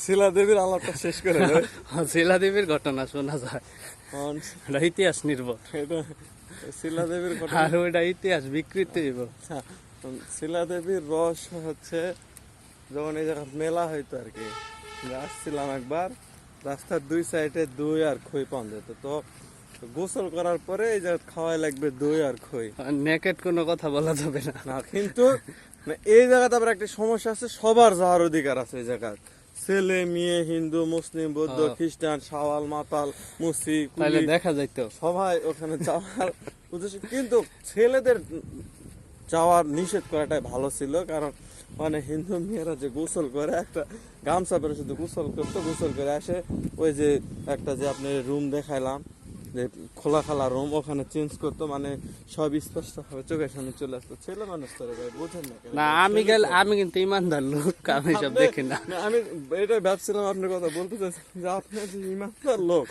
শিলা দেবীর আলাপটা শেষ করে শিলা দেবীর ঘটনা শোনা যায়, এটা ইতিহাস নির্ভর, এটা শিলা দেবীর ঘটনা। আর ওইটা ইতিহাস বিকৃতি হইব। আচ্ছা, শিলা দেবীর রহস্য হচ্ছে যখন এই জায়গা মেলা হইতো আর কি, আসছিলাম একবার, রাস্তার দুই সাইডে দই আর খই পাওয়া যেত, তো গোসল করার পরে এই জায়গা খাওয়াই লাগবে দই আর খই। নেকেট কোনো কথা বলা যাবে না। না কিন্তু এই জায়গাতে আবার একটা সমস্যা আছে, সবার যাওয়ার অধিকার আছে এই জায়গা, ছেলে মেয়ে, হিন্দু মুসলিম বৌদ্ধ খ্রিস্টান সাওয়াল মাতাল মুসি তাহলে দেখা যাইতো সবাই ওখানে যাওয়ার উদ্দেশ্য, কিন্তু ছেলেদের যাওয়ার নিষেধ করাটাই ভালো ছিল, কারণ মানে হিন্দু মেয়েরা যে গোসল করে একটা গামছা পরে শুধু গোসল করতো, গোসল করে আসে ওই যে একটা যে আপনি রুম দেখাইলাম যে খোলা খালা রুম, ওখানে চেঞ্জ করতো, মানে সব স্পষ্ট ভাবে চোখের সামনে চলে আসতো। ছেলে মানুষ করে ভাই বুঝেন না না, আমি গেলে আমি কিন্তু ইমানদার লোক, আমি সব দেখি না। আমি এটাই ভাবছিলাম আপনার কথা বলতে চাইছিলাম যে আপনার যে ইমানদার লোক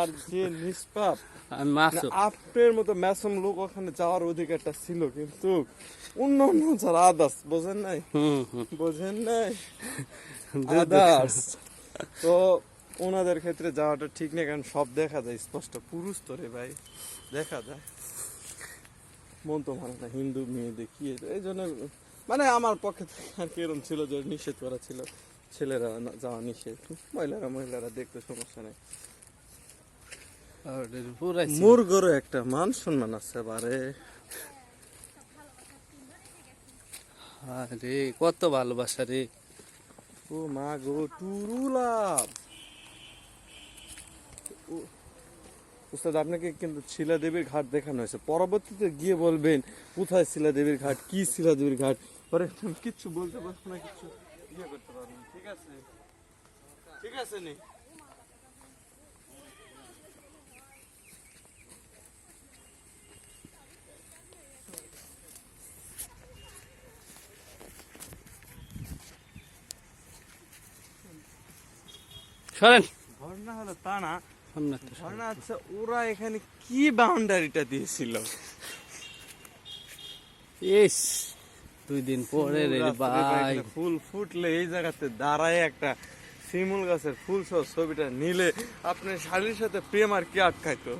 আর যে নিষ্পাপ, আমি মাসুম। আপনার মতো ম্যাসম লোক ওখানে যাওয়ার অধিকারটা ছিল, কিন্তু অন্য অন্য যারা আদার্স, বোঝেন নাই, বোঝেন নাই আদার্স, তো ওনাদের ক্ষেত্রে যাওয়াটা ঠিক নেই, কারণ সব দেখা যায় স্পষ্ট, পুরুষ তো রে ভাই দেখা যায়, মন তো মানে না হিন্দু মেয়ে দেখিয়ে, এই জন্য মানে আমার পক্ষে থেকে আর কি এরকম ছিল যে নিষেধ করা ছিল, ছেলেরা যাওয়া নিষেধ, মহিলারা দেখতে সমস্যা নেই। মুরগরও একটা মান সম্মান আছে বারে, আরে কত ভালোবাসা রে। ও মা গো টুরুলাভ। উস্তাদ আপনাকে কিন্তু শিলা দেবীর ঘাট দেখানো হয়েছে, পরবর্তীতে গিয়ে বলবেন কোথায় শিলা দেবীর ঘাট, কি শিলা দেবীর ঘাট, পরে কিচ্ছু বলতে পারবো না, কিছু ইয়ে করতে পারবো না। ঠিক আছে, ঠিক আছে নি। সরেন, ঘটনা হলো তা না, সামনে তো সরেন। ঘটনা হচ্ছে ওরা এখানে কি বাউন্ডারিটা দিয়েছিল, ইস 2 দিন পরে রে ভাই, ফুল ফুটলে এই জায়গাতে দাঁড়ায় একটা শিমুল গাছের ফুল সহ ছবিটা নিলে আপনার শাড়ির সাথে প্রেম আর কি আটকাইতো।